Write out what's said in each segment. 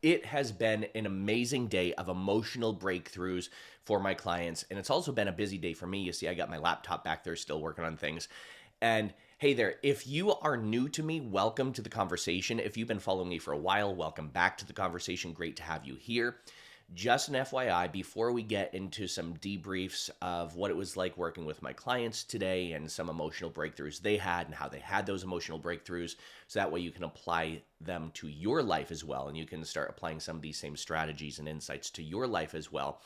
It has been an amazing day of emotional breakthroughs for my clients. And it's also been a busy day for me. You see, I got my laptop back there still working on things. And hey there, if you are new to me, welcome to the conversation. If you've been following me for a while, welcome back to the conversation. Great to have you here. Just an FYI, before we get into some debriefs of what it was like working with my clients today and some emotional breakthroughs they had and how they had those emotional breakthroughs, so that way you can apply them to your life as well and you can start applying some of these same strategies and insights to your life as well.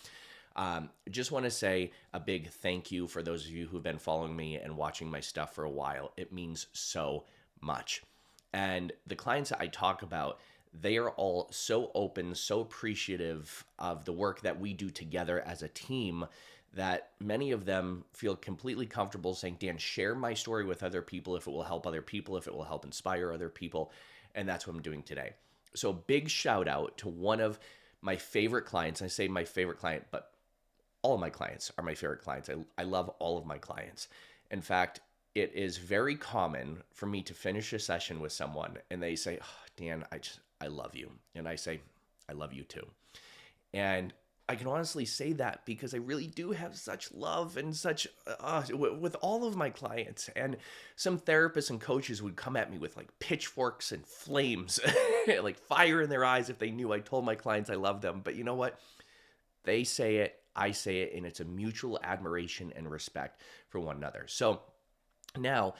Just want to say a big thank you for those of you who've been following me and watching my stuff for a while. It means so much. And the clients that I talk about, they are all so open, so appreciative of the work that we do together as a team that many of them feel completely comfortable saying, Dan, share my story with other people if it will help other people, if it will help inspire other people. And that's what I'm doing today. So big shout out to one of my favorite clients. I say my favorite client, but all of my clients are my favorite clients. I love all of my clients. In fact, it is very common for me to finish a session with someone and they say, oh, Dan, I love you. And I say, I love you too. And I can honestly say that because I really do have such love and such with all of my clients. And some therapists and coaches would come at me with like pitchforks and flames, like fire in their eyes if they knew I told my clients I love them. But you know what? They say it, I say it, and it's a mutual admiration and respect for one another. So now,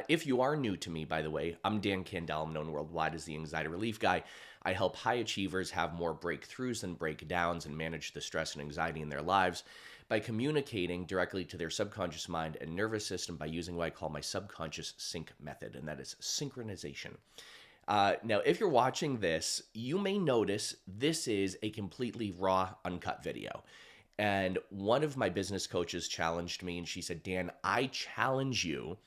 if you are new to me, by the way, I'm Dan Candel. I'm known worldwide as the Anxiety Relief Guy. I help high achievers have more breakthroughs than breakdowns and manage the stress and anxiety in their lives by communicating directly to their subconscious mind and nervous system by using what I call my subconscious sync method, and that is synchronization. Now, if you're watching this, you may notice this is a completely raw, uncut video. And one of my business coaches challenged me and she said, Dan, I challenge you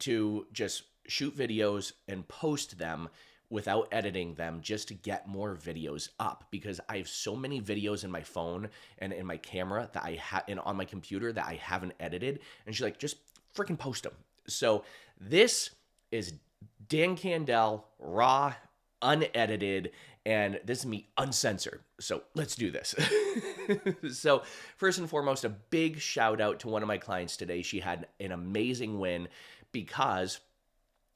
to just shoot videos and post them without editing them just to get more videos up because I have so many videos in my phone and in my camera that I have and on my computer that I haven't edited. And she's like, just freaking post them. So this is Dan Candel, raw, unedited, and this is me uncensored. So let's do this. So first and foremost, a big shout out to one of my clients today. She had an amazing win because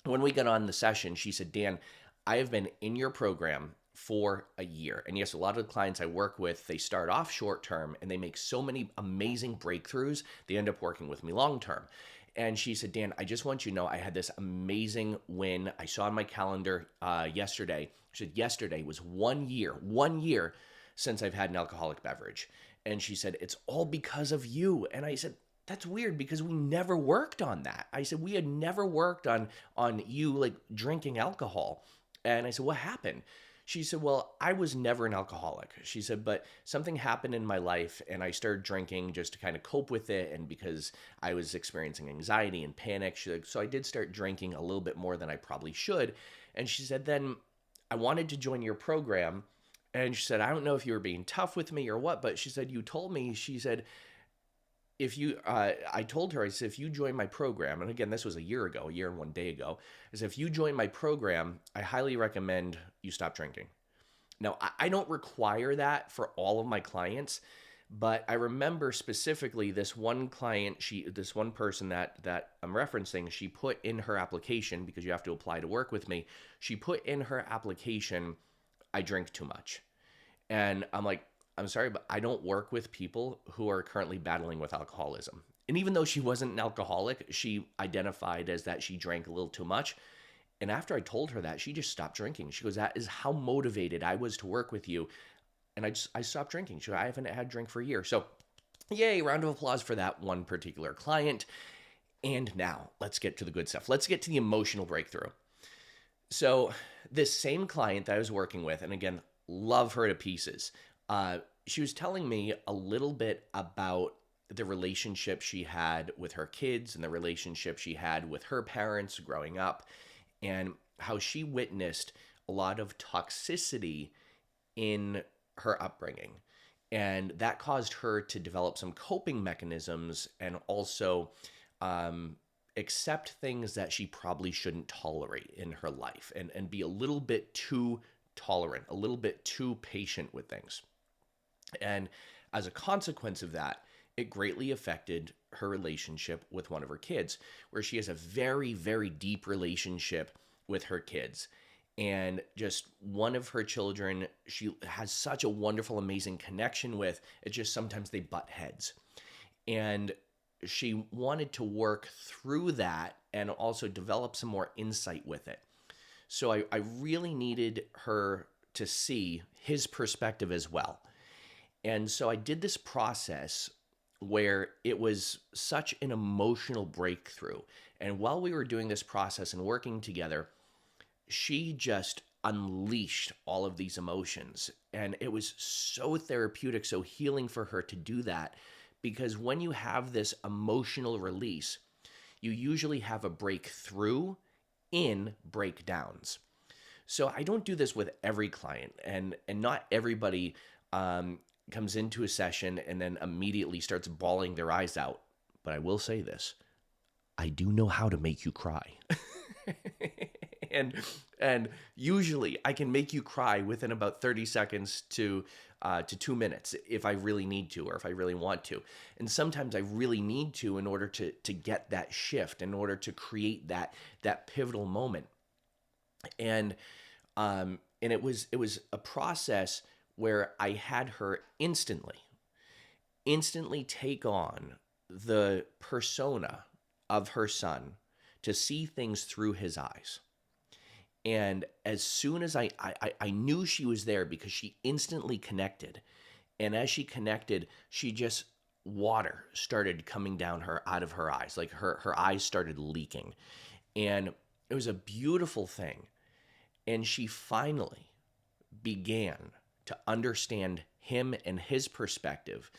when we got on the session, she said, Dan, I have been in your program for a year. And yes, a lot of the clients I work with, they start off short term and they make so many amazing breakthroughs, they end up working with me long term. And she said, Dan, I just want you to know I had this amazing win. I saw on my calendar yesterday. She said, yesterday was 1 year since I've had an alcoholic beverage. And she said, it's all because of you. And I said, that's weird because we never worked on that. I said, we had never worked on you like drinking alcohol. And I said, what happened? She said, well, I was never an alcoholic. She said, but something happened in my life and I started drinking just to kind of cope with it. And because I was experiencing anxiety and panic, she's like, so I did start drinking a little bit more than I probably should. And she said, then I wanted to join your program. And she said, I don't know if you were being tough with me or what, but she said, you told me, she said, if you, I told her, I said, if you join my program, and again, this was a year and 1 day ago, I said, if you join my program, I highly recommend you stop drinking. Now, I don't require that for all of my clients, but I remember specifically this one client, this one person that I'm referencing, she put in her application, because you have to apply to work with me, she put in her application, I drink too much. And I'm like, I'm sorry, but I don't work with people who are currently battling with alcoholism. And even though she wasn't an alcoholic, she identified as that she drank a little too much. And after I told her that, she just stopped drinking. She goes, that is how motivated I was to work with you. And I stopped drinking. She goes, I haven't had a drink for a year. So yay, round of applause for that one particular client. And now let's get to the good stuff. Let's get to the emotional breakthrough. So this same client that I was working with, and again, love her to pieces. She was telling me a little bit about the relationship she had with her kids and the relationship she had with her parents growing up and how she witnessed a lot of toxicity in her upbringing. And that caused her to develop some coping mechanisms and also accept things that she probably shouldn't tolerate in her life and be a little bit too tolerant, a little bit too patient with things. And as a consequence of that, it greatly affected her relationship with one of her kids, where she has a very, very deep relationship with her kids. And just one of her children, she has such a wonderful, amazing connection with. It's just sometimes they butt heads. And she wanted to work through that and also develop some more insight with it. So I really needed her to see his perspective as well. And so I did this process where it was such an emotional breakthrough. And while we were doing this process and working together, she just unleashed all of these emotions. And it was so therapeutic, so healing for her to do that. Because when you have this emotional release, you usually have a breakthrough in breakdowns. So I don't do this with every client, and not everybody comes into a session and then immediately starts bawling their eyes out. But I will say this: I do know how to make you cry. and usually I can make you cry within about 30 seconds to 2 minutes if I really need to, or if I really want to. And sometimes I really need to in order to get that shift, in order to create that pivotal moment. And it was a process where I had her instantly take on the persona of her son, to see things through his eyes. And as soon as I knew she was there, because she instantly connected. And as she connected, she just, water started coming down out of her eyes. Like her eyes started leaking. And it was a beautiful thing. And she finally began to understand him and his perspective.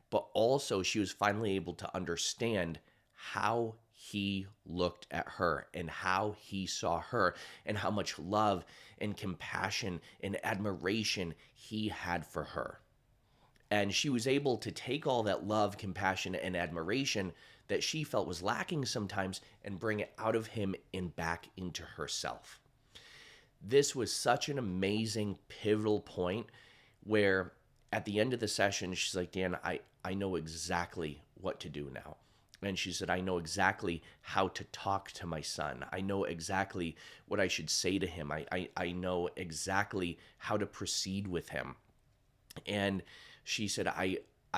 But also she was finally able to understand how he looked at her and how he saw her, and how much love and compassion and admiration he had for her. And she was able to take all that love, compassion, and admiration that she felt was lacking sometimes and bring it out of him and back into herself. This was such an amazing pivotal point where at the end of the session, she's like, Dan, I know exactly what to do now. And she said, I know exactly how to talk to my son. I know exactly what I should say to him. I know exactly how to proceed with him. And she said, I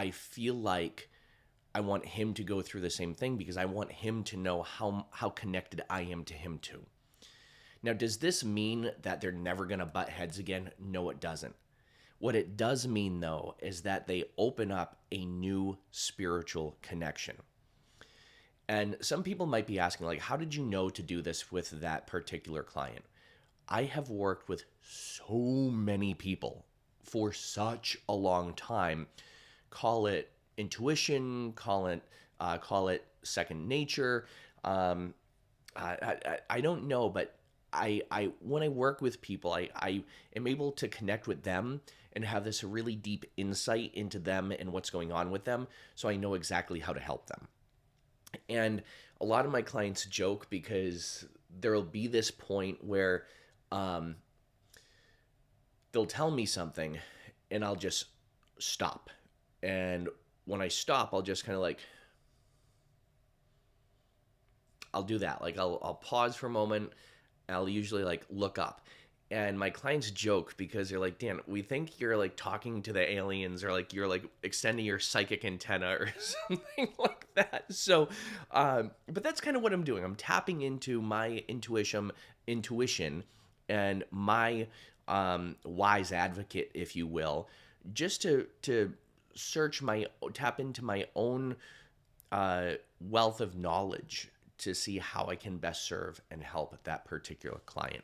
feel like I want him to go through the same thing, because I want him to know how connected I am to him too. Now, does this mean that they're never going to butt heads again? No, it doesn't. What it does mean, though, is that they open up a new spiritual connection. And some people might be asking, like, how did you know to do this with that particular client? I have worked with so many people for such a long time. Call it intuition, call it second nature. I don't know, but I when I work with people, I am able to connect with them and have this really deep insight into them and what's going on with them, so I know exactly how to help them. And a lot of my clients joke, because there'll be this point where they'll tell me something and I'll just stop. And when I stop, I'll just kind of like, I'll do that. Like I'll pause for a moment. I'll usually like look up. And my clients joke, because they're like, Dan, we think you're like talking to the aliens, or like you're like extending your psychic antenna or something like that. So, but that's kind of what I'm doing. I'm tapping into my intuition, and my wise advocate, if you will, just to tap into my own wealth of knowledge to see how I can best serve and help that particular client.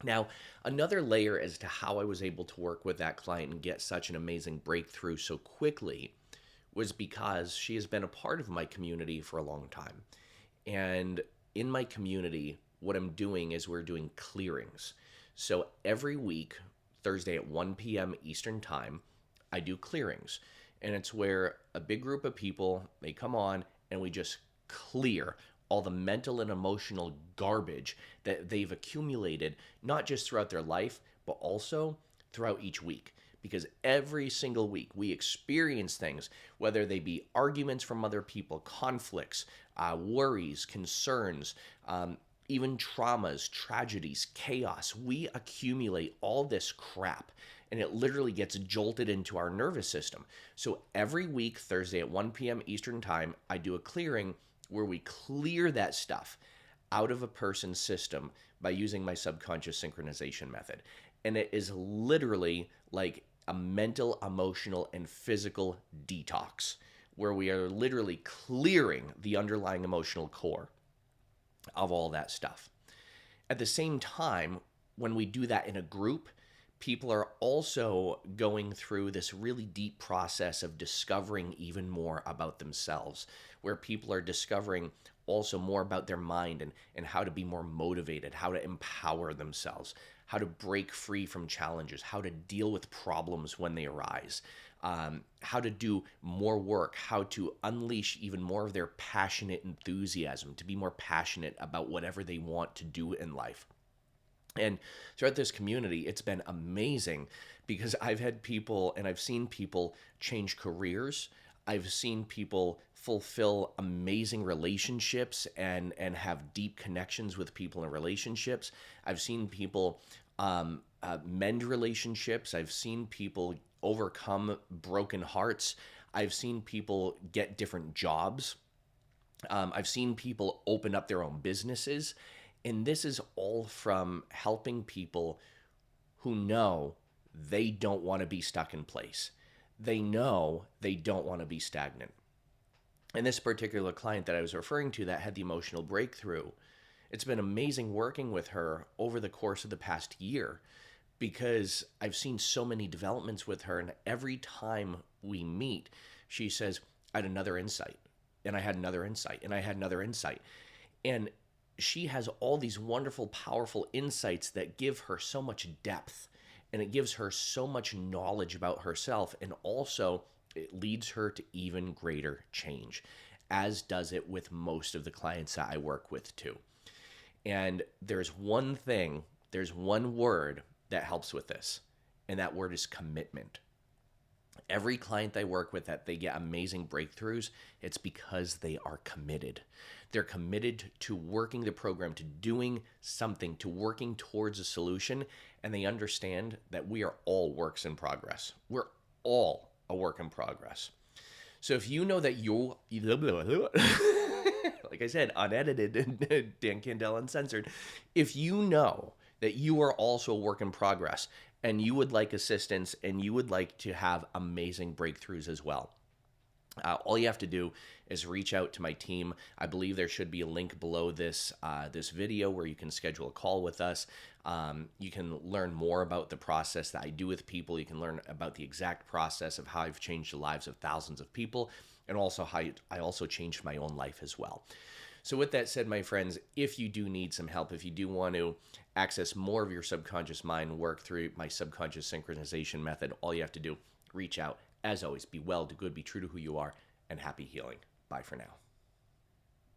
Now, another layer as to how I was able to work with that client and get such an amazing breakthrough so quickly was because she has been a part of my community for a long time. And in my community, what I'm doing is we're doing clearings. So every week, Thursday at 1 p.m. Eastern Time, I do clearings. And it's where a big group of people, they come on and we just clear all the mental and emotional garbage that they've accumulated, not just throughout their life, but also throughout each week. Because every single week we experience things, whether they be arguments from other people, conflicts, worries, concerns, even traumas, tragedies, chaos. We accumulate all this crap and it literally gets jolted into our nervous system. So every week, Thursday at 1 p.m. Eastern Time, I do a clearing where we clear that stuff out of a person's system by using my subconscious synchronization method. And it is literally like a mental, emotional, and physical detox where we are literally clearing the underlying emotional core of all that stuff. At the same time, when we do that in a group, people are also going through this really deep process of discovering even more about themselves, where people are discovering also more about their mind and how to be more motivated, how to empower themselves, how to break free from challenges, how to deal with problems when they arise, how to do more work, how to unleash even more of their passionate enthusiasm, to be more passionate about whatever they want to do in life. And throughout this community, it's been amazing because I've had people and I've seen people change careers. I've seen people fulfill amazing relationships and have deep connections with people in relationships. I've seen people mend relationships. I've seen people overcome broken hearts. I've seen people get different jobs. I've seen people open up their own businesses. And this is all from helping people who know they don't want to be stuck in place. They know they don't want to be stagnant. And this particular client that I was referring to that had the emotional breakthrough, it's been amazing working with her over the course of the past year because I've seen so many developments with her. And every time we meet, she says, I had another insight, and I had another insight, and I had another insight. And she has all these wonderful, powerful insights that give her so much depth, and it gives her so much knowledge about herself, and also it leads her to even greater change, as does it with most of the clients that I work with too. And there's one word that helps with this, and that word is commitment. Every client I work with that they get amazing breakthroughs, it's because they are committed. They're committed to working the program, to doing something, to working towards a solution, and they understand that we are all works in progress. We're all a work in progress. So if you know that you're, like I said, unedited, Dan Candel Uncensored, if you know that you are also a work in progress and you would like assistance and you would like to have amazing breakthroughs as well, all you have to do is reach out to my team. I believe there should be a link below this video where you can schedule a call with us. You can learn more about the process that I do with people. You can learn about the exact process of how I've changed the lives of thousands of people, and also how I also changed my own life as well. So with that said, my friends, if you do need some help, if you do want to access more of your subconscious mind, work through my subconscious synchronization method, all you have to do, reach out. As always, be well, do good, be true to who you are, and happy healing. Bye for now.